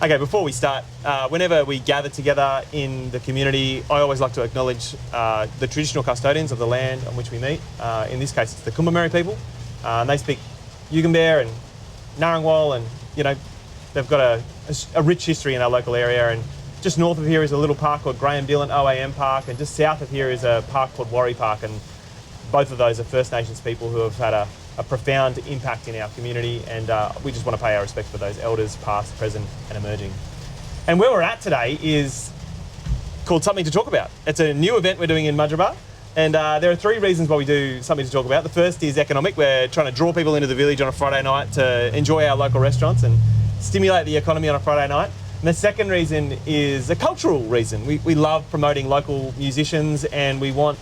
Okay, before we start, whenever we gather together in the community, I always like to acknowledge the traditional custodians of the land on which we meet. In this case, it's the Kumameri people. And they speak Yugambeh and Narangwal, and they've got a rich history in our local area. And just north of here is a little park called Graham Dillon OAM Park, and just south of here is a park called Warri Park. And both of those are First Nations people who have had a profound impact in our community, and we just want to pay our respects for those elders, past, present and emerging. And where we're at today is called Something to Talk About. It's a new event we're doing in Mudgeeraba, and there are three reasons why we do Something to Talk About. The first is economic. We're trying to draw people into the village on a Friday night to enjoy our local restaurants and stimulate the economy on a Friday night. And the second reason is a cultural reason. We love promoting local musicians, and we want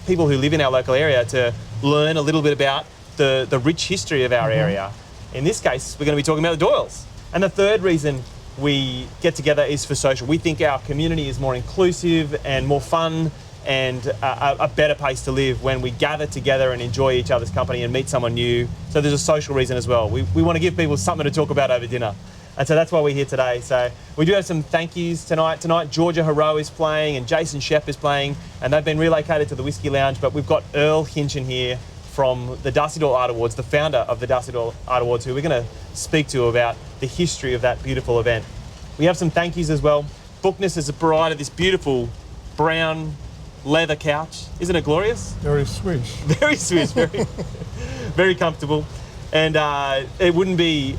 people who live in our local area to learn a little bit about the rich history of our area. In this case, we're going to be talking about the Doyles. And the third reason we get together is for social. We think our community is more inclusive and more fun and a better place to live when we gather together and enjoy each other's company and meet someone new. So there's a social reason as well. We want to give people something to talk about over dinner. And so that's why we're here today. So we do have some thank yous tonight. Tonight, Georgia Haro is playing and Jason Shepp is playing, and they've been relocated to the Whiskey Lounge. But we've got Earle Hinschen here from the Doyles Art Awards, the founder of the Doyles Art Awards, who we're going to speak to about the history of that beautiful event. We have some thank yous as well. Bookness has provided this beautiful brown leather couch. Isn't it glorious? Very swish. Very swish, very comfortable. And it wouldn't be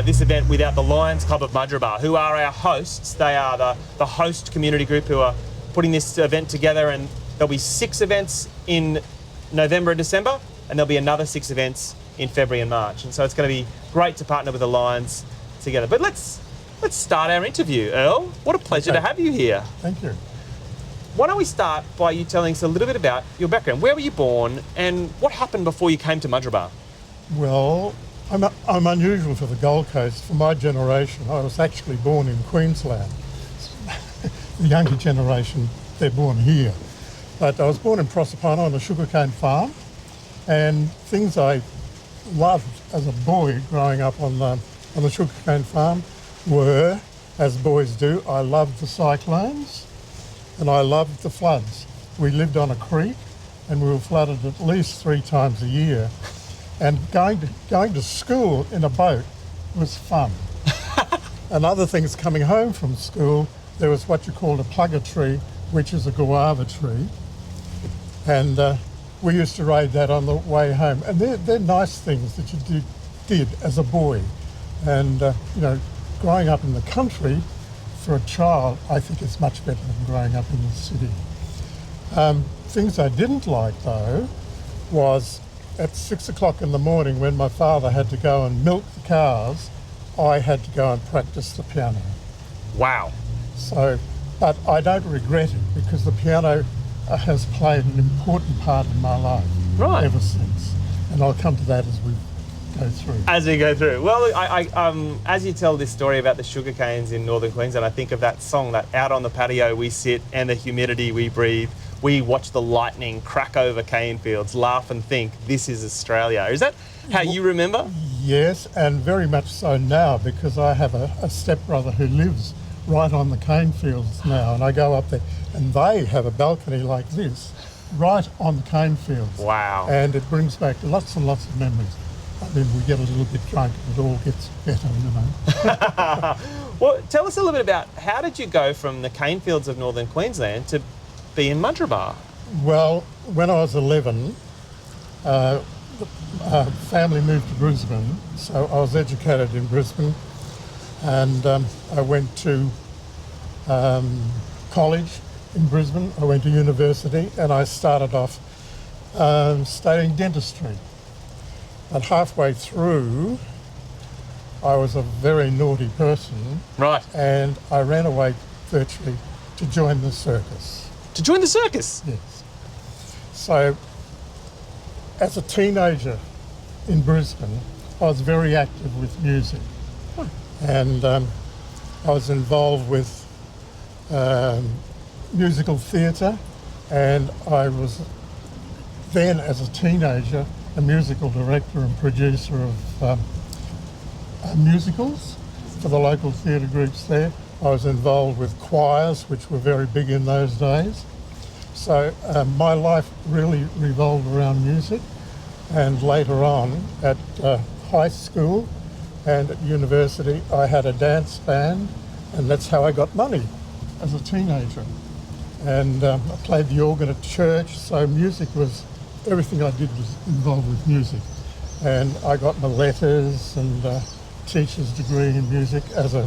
this event without the Lions Club of Mudgeeraba, who are our hosts. They are the host community group who are putting this event together, and there'll be 6 events in November and December, and there'll be another 6 events in February and March. And so it's going to be great to partner with the Lions together. But let's start our interview, Earle. What a pleasure to have you here. Thank you. Why don't we start by you telling us a little bit about your background? Where were you born, and what happened before you came to Mudgeeraba? Well, I'm unusual for the Gold Coast. For my generation, I was actually born in Queensland. The younger generation, they're born here. But I was born in Proserpina on a sugarcane farm, and things I loved as a boy growing up on the sugarcane farm were, as boys do, I loved the cyclones and I loved the floods. We lived on a creek and we were flooded at least 3 times a year. And going to school in a boat was fun. And other things, coming home from school, there was what you called a plugger tree, which is a guava tree. And we used to raid that on the way home. And they're nice things that you did as a boy. And, growing up in the country, for a child, I think it's much better than growing up in the city. Things I didn't like, though, was at 6 o'clock in the morning when my father had to go and milk the cows, I had to go and practice the piano. Wow. So, but I don't regret it, because the piano has played an important part in my life ever since. And I'll come to that as we go through. As we go through. Well, as you tell this story about the sugarcanes in northern Queensland, I think of that song, that out on the patio we sit and the humidity we breathe. We watch the lightning crack over cane fields, laugh and think, this is Australia. Is that how you remember? Yes, and very much so now, because I have a stepbrother who lives right on the cane fields now, and I go up there and they have a balcony like this right on the cane fields. Wow. And it brings back lots and lots of memories. I mean, we get a little bit drunk and it all gets better, Well, tell us a little bit about, how did you go from the cane fields of northern Queensland to be in Mudgeeraba? Well, when I was 11, family moved to Brisbane, so I was educated in Brisbane, and I went to college in Brisbane. I went to university, and I started off studying dentistry. And halfway through, I was a very naughty person. Right. And I ran away virtually to join the circus. To join the circus? Yes. So, as a teenager in Brisbane, I was very active with music. And I was involved with musical theatre, and I was then, as a teenager, a musical director and producer of musicals. for the local theatre groups there. I was involved with choirs, which were very big in those days. So my life really revolved around music. And later on at high school and at university, I had a dance band, and that's how I got money as a teenager. And I played the organ at church, so music was, everything I did was involved with music. And I got my letters and teacher's degree in music as a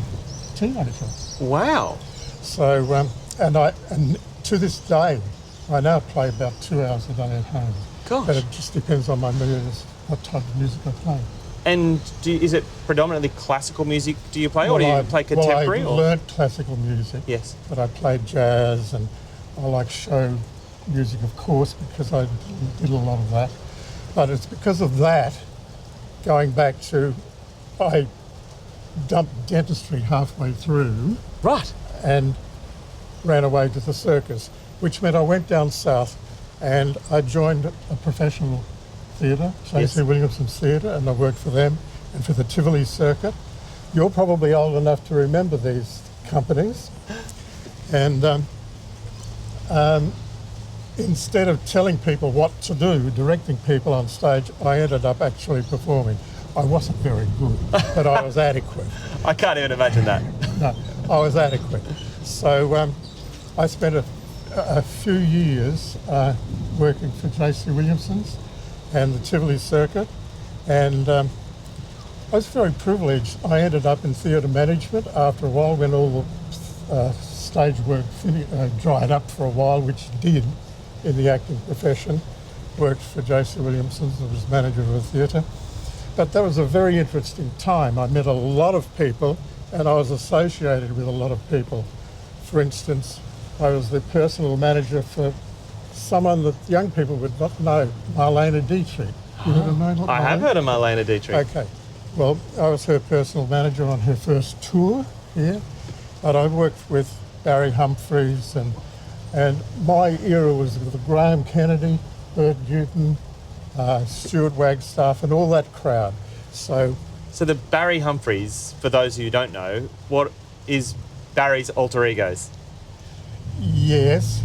teenager. Wow. So, and to this day, I now play about 2 hours a day at home. Gosh. But it just depends on my mood as what type of music I play. And is it predominantly classical music do you play, or do you play contemporary? Well, I learnt classical music. Yes. But I played jazz, and I like show music, of course, because I did a lot of that. But it's because of that, going back to, I dumped dentistry halfway through. Right. And ran away to the circus, which meant I went down south and I joined a professional theatre, J.C. Williamson's Theatre, and I worked for them and for the Tivoli circuit. You're probably old enough to remember these companies. And instead of telling people what to do, directing people on stage, I ended up actually performing. I wasn't very good, but I was adequate. I can't even imagine that. No, I was adequate. So I spent a few years working for J.C. Williamson's and the Tivoli circuit, and I was very privileged. I ended up in theatre management after a while when all the stage work dried up for a while, which it did in the acting profession. Worked for J.C. Williamson's and was manager of a theatre. But that was a very interesting time. I met a lot of people and I was associated with a lot of people. For instance, I was the personal manager for someone that young people would not know, Marlene Dietrich. You ever know Marlene? I have heard of Marlene Dietrich. Okay. Well, I was her personal manager on her first tour here. But I worked with Barry Humphries and my era was with Graham Kennedy, Bert Newton, Stuart Wagstaff and all that crowd. So the Barry Humphries, for those who don't know, what is Barry's alter egos? Yes.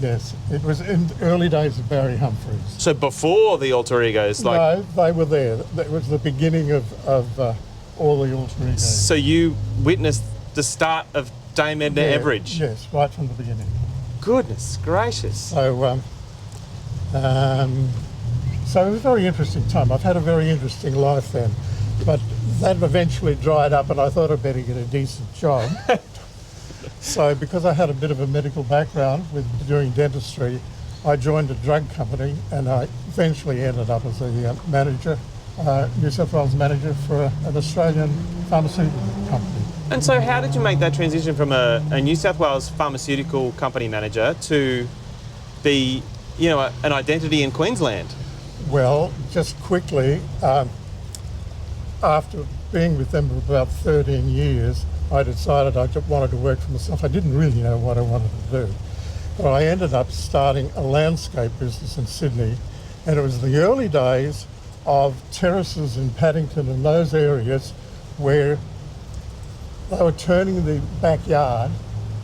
It was in the early days of Barry Humphries. So before the alter egos? No, they were there. That was the beginning of all the alter egos. So you witnessed the start of Dame Edna Everage? Yes, right from the beginning. Goodness gracious. So it was a very interesting time. I've had a very interesting life then. But that eventually dried up and I thought I'd better get a decent job. So because I had a bit of a medical background with doing dentistry, I joined a drug company and I eventually ended up as a manager, New South Wales manager for an Australian pharmaceutical company. And so how did you make that transition from a New South Wales pharmaceutical company manager to be, an identity in Queensland? Well, just quickly, after being with them for about 13 years, I decided I just wanted to work for myself. I didn't really know what I wanted to do. But I ended up starting a landscape business in Sydney, and it was the early days of terraces in Paddington and those areas where they were turning the backyard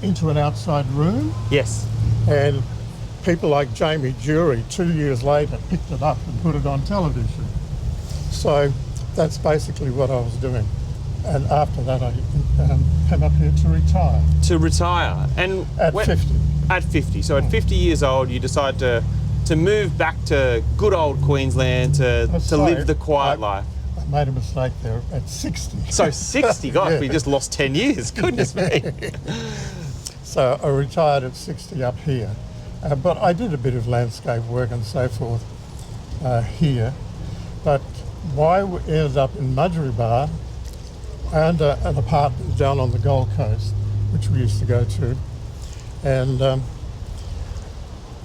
into an outside room. Yes. And people like Jamie Jury 2 years later picked it up and put it on television. So that's basically what I was doing. And after that I came up here to retire. To retire? And at 50. At 50. So at 50 years old you decide to move back to good old Queensland to live the quiet life. I made a mistake there at 60. So 60? Gosh, Yeah. we just lost 10 years. Goodness me. So I retired at 60 up here. But I did a bit of landscape work and so forth here. But why we ended up in Mudgeeraba, I owned an apartment down on the Gold Coast, which we used to go to. And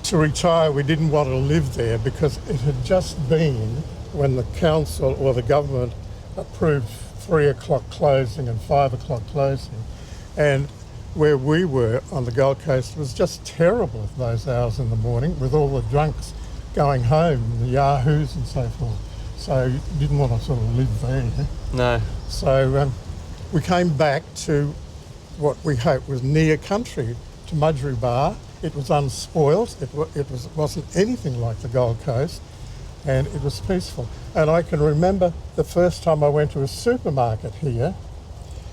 to retire, we didn't want to live there because it had just been when the council or the government approved 3 o'clock closing and 5 o'clock closing. And where we were on the Gold Coast was just terrible at those hours in the morning with all the drunks going home, the yahoos and so forth. So you didn't want to sort of live there. No. So we came back to what we hoped was near country to Mudgeeraba. It was unspoilt. It wasn't anything like the Gold Coast, and it was peaceful. And I can remember the first time I went to a supermarket here.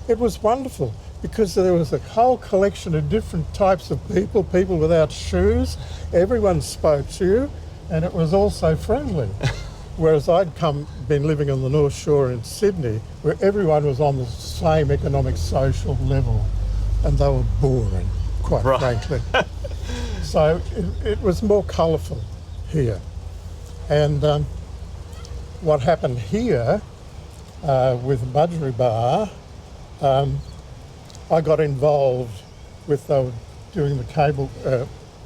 It was wonderful because there was a whole collection of different types of people without shoes. Everyone spoke to you, and it was all so friendly. Whereas been living on the North Shore in Sydney, where everyone was on the same economic, social level, and they were boring, quite frankly. So it was more colourful here. And what happened here with Mudgeeraba, I got involved with doing the cable,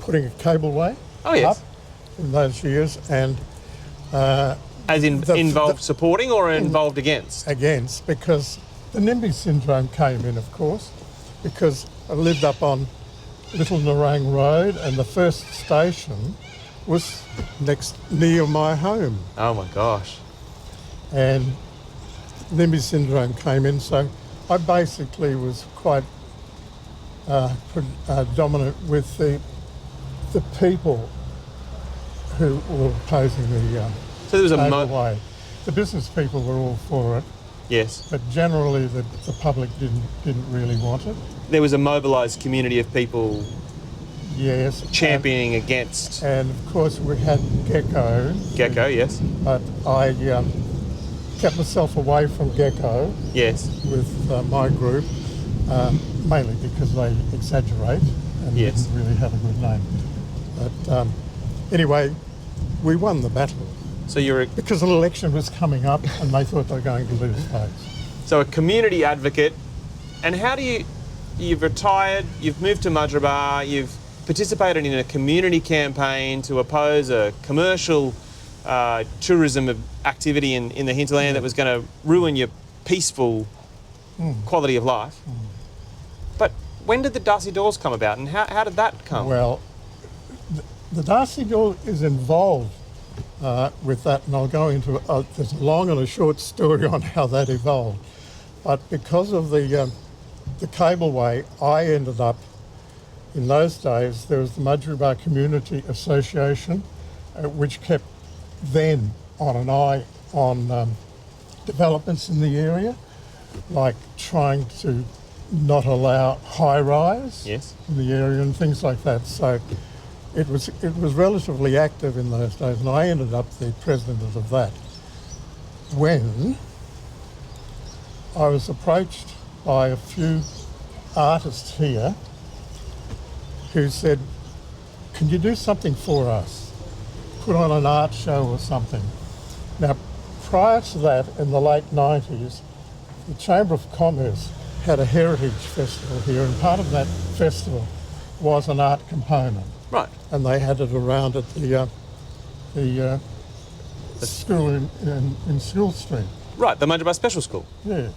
putting a cableway up in those years, and as in involved supporting or involved against? Against, because the NIMBY syndrome came in, of course, because I lived up on Little Nerang Road, and the first station was near my home. Oh my gosh. And NIMBY syndrome came in, so I basically was quite dominant with the people who were opposing the so there was cableway. The business people were all for it. Yes. But generally the public didn't really want it. There was a mobilised community of people championing against. And of course we had Gecko. Gecko, yes. But I kept myself away from Gecko. Yes. With my group, mainly because they exaggerate and didn't really have a good name. But anyway, we won the battle. So because an election was coming up and they thought they were going to lose votes. So a community advocate, and how do you've retired, you've moved to Mudgeeraba, you've participated in a community campaign to oppose a commercial tourism activity in the hinterland that was going to ruin your peaceful quality of life. But when did the Darcy Doyles come about, and how did that come? Well, the Darcy Doyles is involved with that, and I'll go into there's a long and a short story on how that evolved. But because of the cableway, I ended up, in those days, there was the Mudgeeraba Community Association, which kept then on an eye on developments in the area, like trying to not allow high-rise in the area and things like that. So it was relatively active in those days, and I ended up the president of that. When I was approached by a few artists here who said, "Can you do something for us? Put on an art show or something." Now, prior to that, in the late 90s, the Chamber of Commerce had a heritage festival here, and part of that festival was an art component. Right. And they had it around at the school in School Street. Right, the Mudgeeraba Special School. Yeah,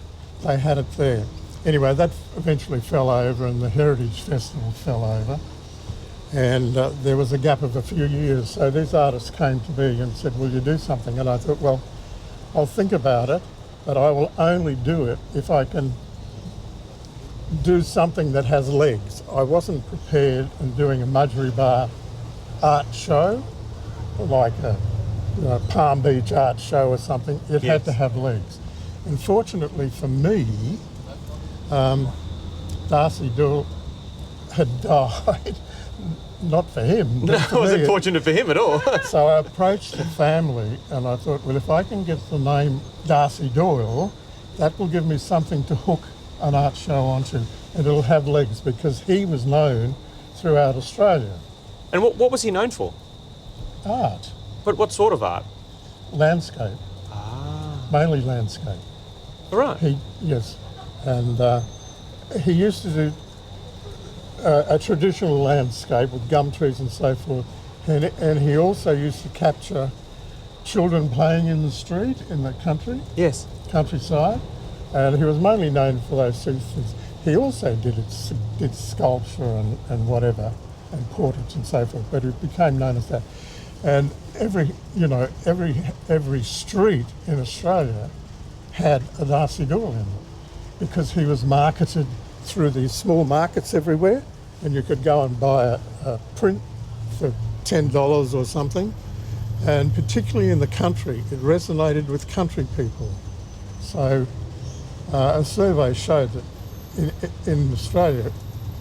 they had it there. Anyway, that eventually fell over, and the Heritage Festival fell over. And there was a gap of a few years. So these artists came to me and said, "Will you do something?" And I thought, well, I'll think about it, but I will only do it if I can do something that has legs. I wasn't prepared in doing a Mudgeeraba art show, like a Palm Beach art show or something. It had to have legs. And fortunately for me, Darcy Doyle had died. Not for him. No, it wasn't fortunate for him at all. So I approached the family and I thought, well, if I can get the name Darcy Doyle, that will give me something to hook an art show onto, and it'll have legs, because he was known throughout Australia. And what was he known for? Art. But what sort of art? Landscape. Mainly landscape. All right. Yes. And he used to do a traditional landscape with gum trees and so forth, and he also used to capture children playing in the street in the countryside, and he was mainly known for those two things. He also did sculpture and whatever, and portraits and so forth, but it became known as that. And every street in Australia had a Darcy Doyle in it. because he was marketed through these small markets everywhere, and you could go and buy a print for $10 or something. And particularly in the country, it resonated with country people. So a survey showed that in Australia,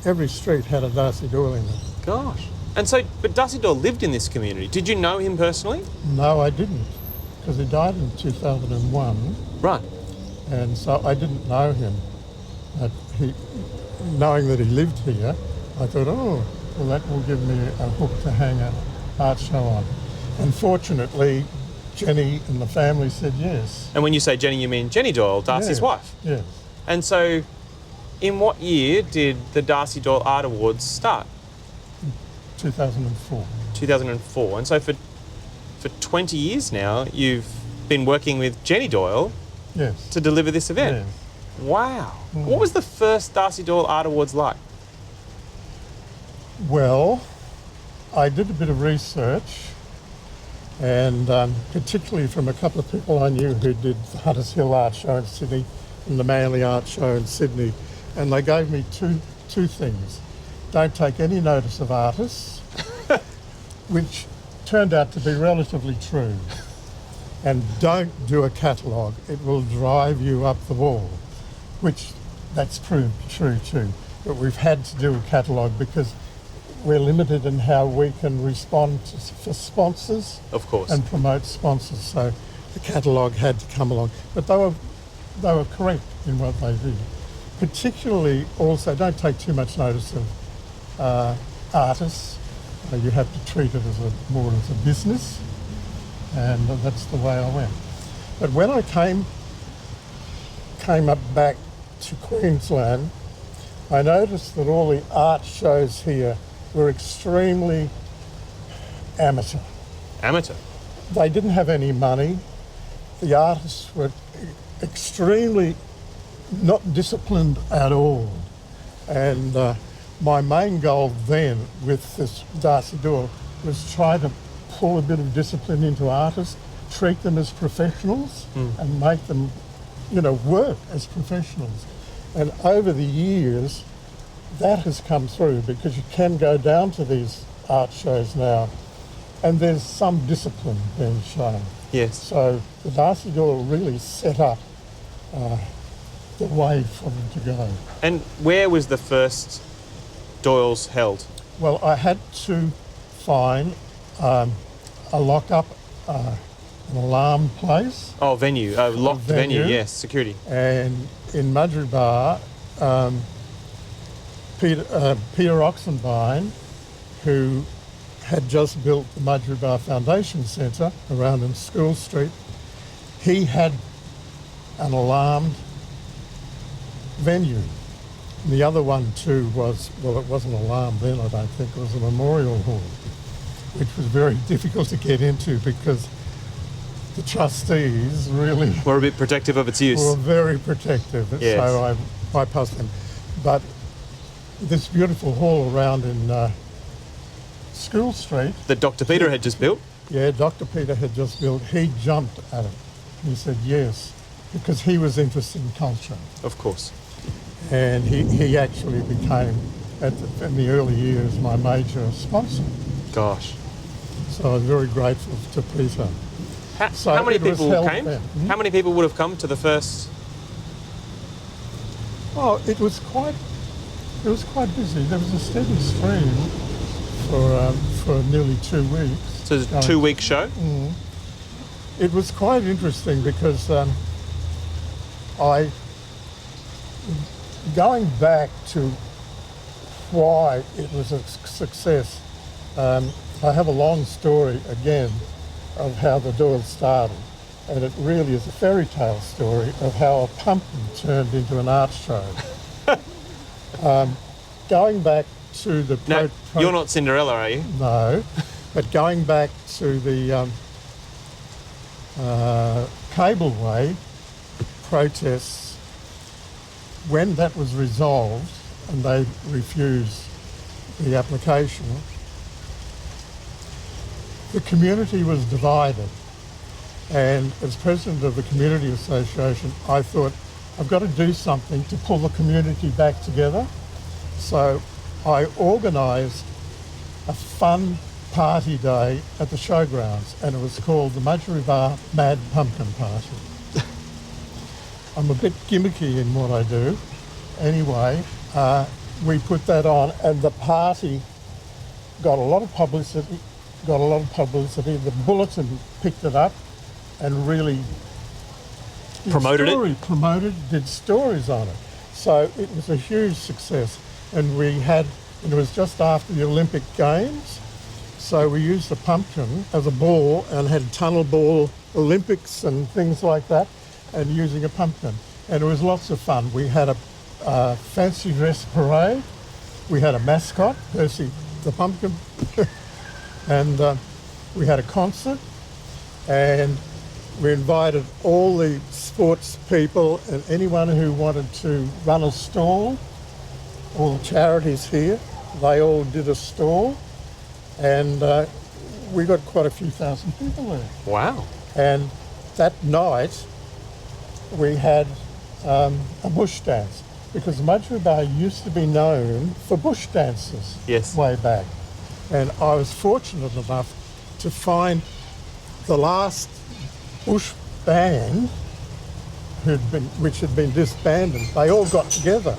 every street had a Darcy Doyle in it. Gosh. And so, but Darcy Doyle lived in this community. Did you know him personally? No, I didn't, because he died in 2001. Right. And so I didn't know him. But knowing that he lived here, I thought, oh, well, that will give me a hook to hang an art show on. Unfortunately, Jenny and the family said yes. And when you say Jenny, you mean Jenny Doyle, Darcy's wife? Yes. And so, in what year did the Darcy Doyle Art Awards start? 2004. 2004. And so for 20 years now, you've been working with Jenny Doyle Yes. to deliver this event. Yes. Wow. What was the first Darcy Doyle Art Awards like? Well, I did a bit of research, and particularly from a couple of people I knew who did the Hunters Hill Art Show in Sydney and the Manly Art Show in Sydney, and they gave me two things. Don't take any notice of artists, which turned out to be relatively true, and don't do a catalogue. It will drive you up the wall, which that's true too. But we've had to do a catalogue because we're limited in how we can respond for sponsors, Of course. and promote sponsors. So the catalogue had to come along, but they were correct in what they did. Particularly, also, don't take too much notice of artists. You have to treat it as more as a business, and that's the way I went. But when I came up back to Queensland, I noticed that all the art shows here were extremely amateur. Amateur. They didn't have any money. The artists were extremely not disciplined at all. And my main goal then with this Darcy Doyle was try to pull a bit of discipline into artists, treat them as professionals and make them, work as professionals. And over the years, that has come through because you can go down to these art shows now and there's some discipline being shown. Yes. So the Darcy Doyle really set up the way for them to go. And where was the first Doyle's held? Well, I had to find a lock-up, an alarm place. Oh, venue. Locked venue, venue. yes. Security. And in Mudgeeraba, Peter Oxenbein, who had just built the Mudgeeraba Foundation Centre around in School Street, he had an alarmed venue. And the other one too was, well, it wasn't alarmed then, I don't think, it was a memorial hall, which was very difficult to get into because the trustees really We're a bit protective of its use. were very protective, Yes. so I bypassed them. But this beautiful hall around in School Street, That Dr. Peter had just built. yeah, Dr. Peter had just built, he jumped at it. He said yes, because he was interested in culture. Of course. And he actually became, in the early years, my major sponsor. Gosh. So I was very grateful to Peter. So How many it was people held came? then. How many people would have come to the first? Oh, it was quite busy. There was a steady stream for nearly 2 weeks. So it was a 2-week show? It was quite interesting because going back to why it was a success, I have a long story again of how the Doyle started, and it really is a fairy tale story of how a pumpkin turned into an art show. Going back to the No, you're not Cinderella, are you? no, but going back to the cableway protests, when that was resolved and they refused the application, the community was divided. And as president of the Community Association, I thought I've got to do something to pull the community back together. So I organised a fun party day at the showgrounds, and it was called the Mudgeeraba Mad Pumpkin Party. I'm a bit gimmicky in what I do. Anyway, we put that on, and the party got a lot of publicity. The Bulletin picked it up and really did stories on it. So it was a huge success. And it was just after the Olympic Games. So we used the pumpkin as a ball and had tunnel ball Olympics and things like that, and using a pumpkin. And it was lots of fun. We had a fancy dress parade. We had a mascot, Percy the pumpkin. And we had a concert, and we invited all the sports people and anyone who wanted to run a stall. All the charities here, they all did a stall, and we got quite a few thousand people there. Wow. And that night we had a bush dance, because Mudgeeraba used to be known for bush dances. Yes. Way back. And I was fortunate enough to find the last bush band which had been disbanded. They all got together.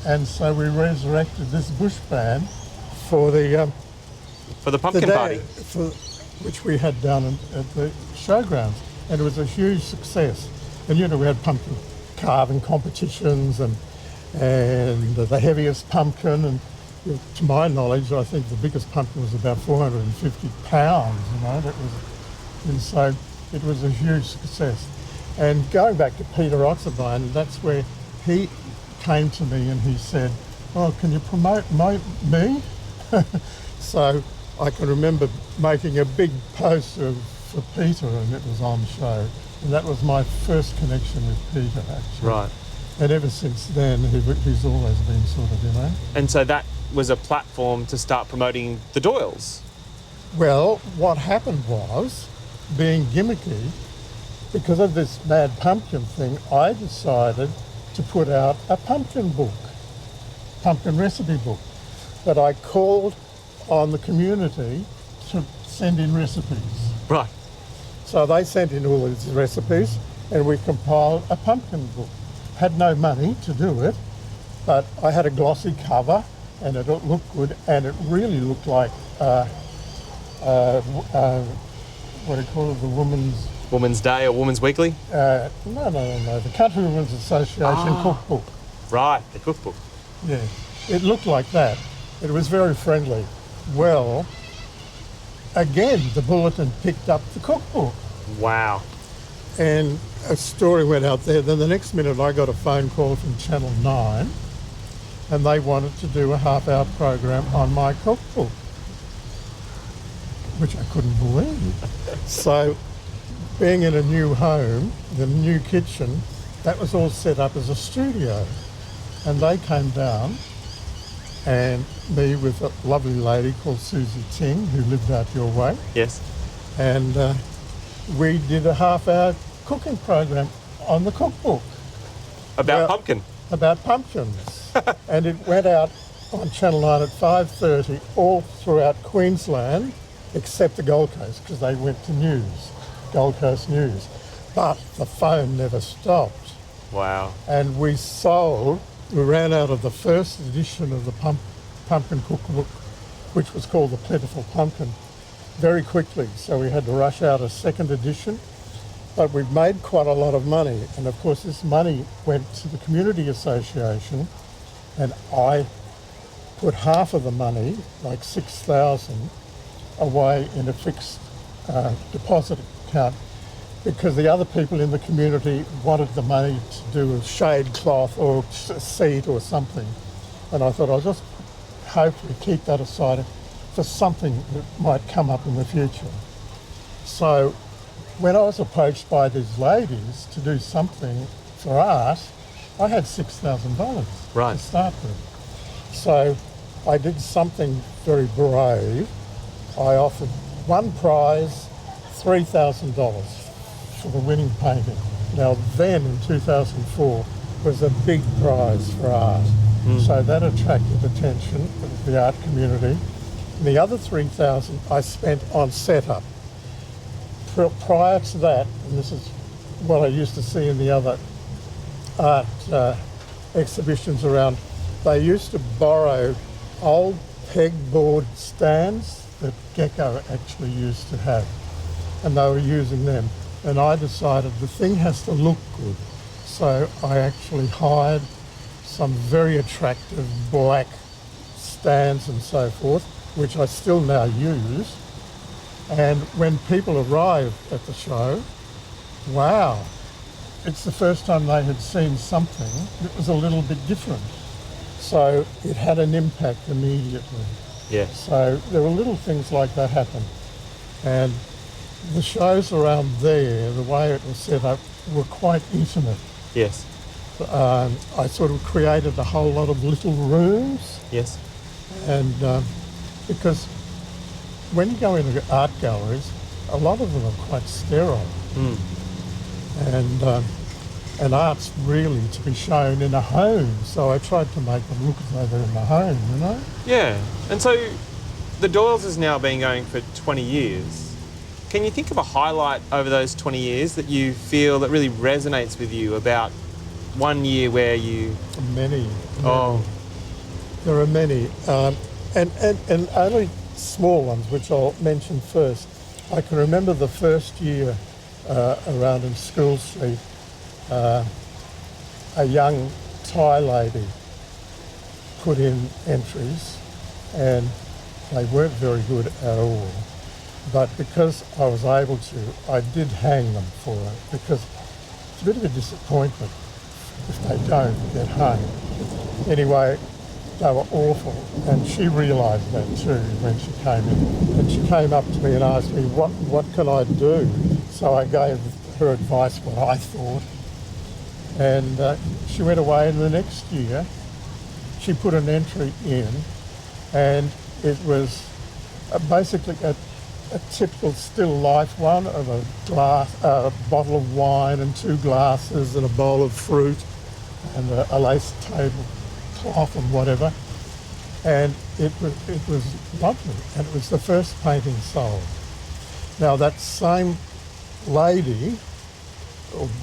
And so we resurrected this bush band for the pumpkin party, which we had down at the showgrounds, and it was a huge success. And we had pumpkin carving competitions and the heaviest pumpkin, and to my knowledge, I think the biggest pumpkin was about 450 pounds. And so it was a huge success. And going back to Peter Oxenbein, that's where he came to me and he said, "Oh, can you promote me?" So I can remember making a big poster for Peter, and it was on show. And that was my first connection with Peter, actually. Right. And ever since then, he's always been sort of, And so that was a platform to start promoting the Doyles. Well, what happened was, being gimmicky, because of this Mad Pumpkin thing, I decided to put out a pumpkin recipe book. But I called on the community to send in recipes. Right. So they sent in all these recipes, and we compiled a pumpkin book. Had no money to do it, but I had a glossy cover, and it looked good, and it really looked like what do you call it, the Women's Day or Women's Weekly? No, the Country Women's Association cookbook. Right, the cookbook. Yeah, it looked like that. It was very friendly. Well, again, the Bulletin picked up the cookbook. Wow. And a story went out there. Then the next minute I got a phone call from Channel 9, and they wanted to do a half-hour program on my cookbook, which I couldn't believe. So, being in a new home, the new kitchen, that was all set up as a studio. And they came down, and me with a lovely lady called Susie Ting, who lived out your way. Yes. And we did a half-hour cooking program on the cookbook. About pumpkin? About pumpkins. And it went out on Channel 9 at 5:30 all throughout Queensland, except the Gold Coast, because they went to news, Gold Coast News. But the phone never stopped. Wow. And we ran out of the first edition of the pumpkin cookbook, which was called The Plentiful Pumpkin, very quickly. So we had to rush out a second edition. But we've made quite a lot of money. And of course, this money went to the Community Association, and I put half of the money, like $6,000, away in a fixed deposit account, because the other people in the community wanted the money to do a shade cloth or a seat or something. And I thought I'll just hopefully keep that aside for something that might come up in the future. So when I was approached by these ladies to do something for art, I had $6,000 to start with. So I did something very brave. I offered one prize, $3,000 for the winning painting. Now then, in 2004, was a big prize for art. So that attracted attention of the art community. And the other 3,000 I spent on setup. Prior to that, and this is what I used to see in the other art exhibitions around, they used to borrow old pegboard stands that Gecko actually used to have, and they were using them. And I decided the thing has to look good. So I actually hired some very attractive black stands and so forth, which I still now use. And when people arrived at the show, wow, it's the first time they had seen something that was a little bit different. So it had an impact immediately. Yes. So there were little things like that happen. And the shows around there, the way it was set up, were quite intimate. Yes. I sort of created a whole lot of little rooms. Yes. And because when you go into art galleries, a lot of them are quite sterile. And art's really to be shown in a home. So I tried to make them look as though they're in a home, you know? Yeah. And so the Doyles has now been going for 20 years. Can you think of a highlight over those 20 years that you feel that really resonates with you about one year where you... Many. Oh. There are many. And only small ones, which I'll mention first. I can remember the first year around in School Street, a young Thai lady put in entries, and they weren't very good at all. But because I was able to, I did hang them for her, because it's a bit of a disappointment if they don't get hung. Anyway, they were awful, and she realised that too when she came in. And she came up to me and asked me, what can I do? So I gave her advice, what I thought. And she went away, and the next year she put an entry in, and it was basically a typical still life one of a glass, a bottle of wine and 2 glasses and a bowl of fruit and a lace table cloth and whatever. And it was lovely, and it was the first painting sold. Now that same lady,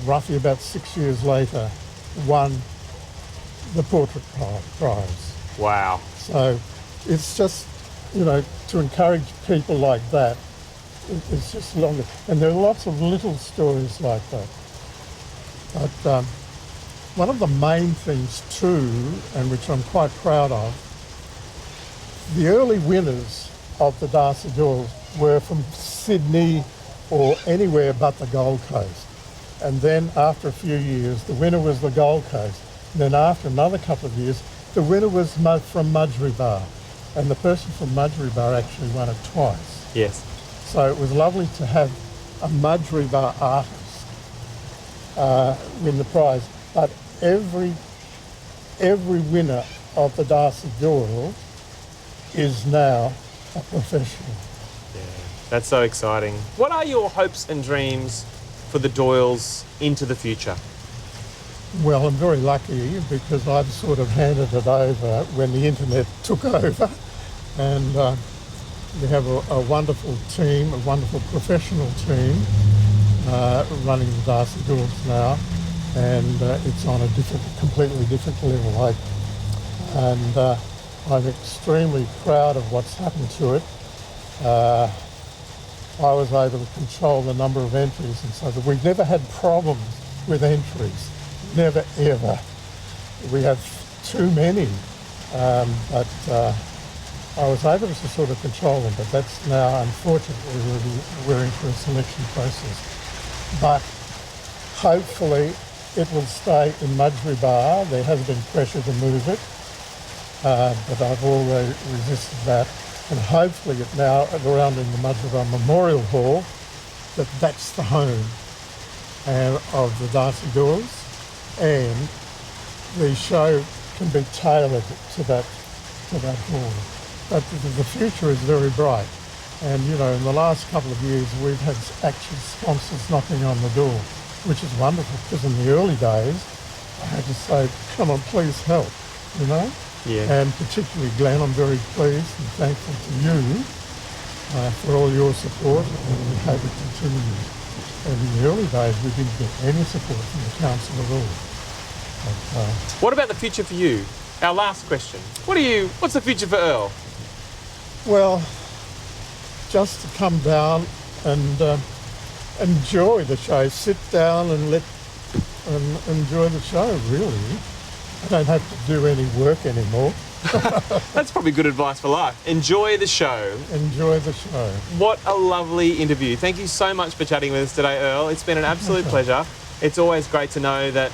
roughly about 6 years later, won the portrait prize. Wow. So it's just, you know, to encourage people like that, it's just longer. And there are lots of little stories like that. But one of the main things too, and which I'm quite proud of, the early winners of the Darcy Doyles were from Sydney or anywhere but the Gold Coast. And then after a few years, the winner was the Gold Coast. And then after another couple of years, the winner was from Mudgeeraba. And the person from Mudgeeraba actually won it twice. Yes. So it was lovely to have a Mudgeeraba artist win the prize. But every winner of the Darcy Doyles is now a professional. Yeah, that's so exciting. What are your hopes and dreams for the Doyles into the future? Well, I'm very lucky because I've sort of handed it over when the internet took over, and we have a wonderful team, a wonderful professional team running the Darcy Doyles now, and it's on a completely different level. And I'm extremely proud of what's happened to it. I was able to control the number of entries, and so that we've never had problems with entries. Never, ever. We have too many, but I was able to sort of control them, but that's now, unfortunately, we're into a selection process. But hopefully it will stay in Mudgeeraba. There has been pressure to move it, but I've already resisted that. And hopefully it now, around in the Mudgeeraba Memorial Hall, that's the home of the Darcy Doyles. And the show can be tailored to that hall. But the future is very bright. And, you know, in the last couple of years, we've had actual sponsors knocking on the door. which is wonderful, because in the early days, I had to say, come on, please help, you know? Yeah. And particularly, Glenn, I'm very pleased and thankful to you for all your support, and we hope it continues. And in the early days, we didn't get any support from the council at all. But, What about the future for you? Our last question. What's the future for Earle? well, just to come down and enjoy the show, sit down and enjoy the show, really. I don't have to do any work anymore. That's probably good advice for life. Enjoy the show. Enjoy the show. What a lovely interview. Thank you so much for chatting with us today, Earle. It's been an absolute pleasure. It's always great to know that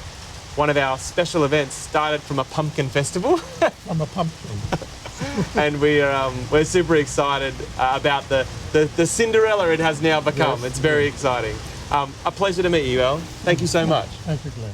one of our special events started from a pumpkin festival. I'm a pumpkin. And we're super excited about the Cinderella it has now become. Yes, it's very exciting. A pleasure to meet you, Earle. Thank you so much. Thank you, Glenn.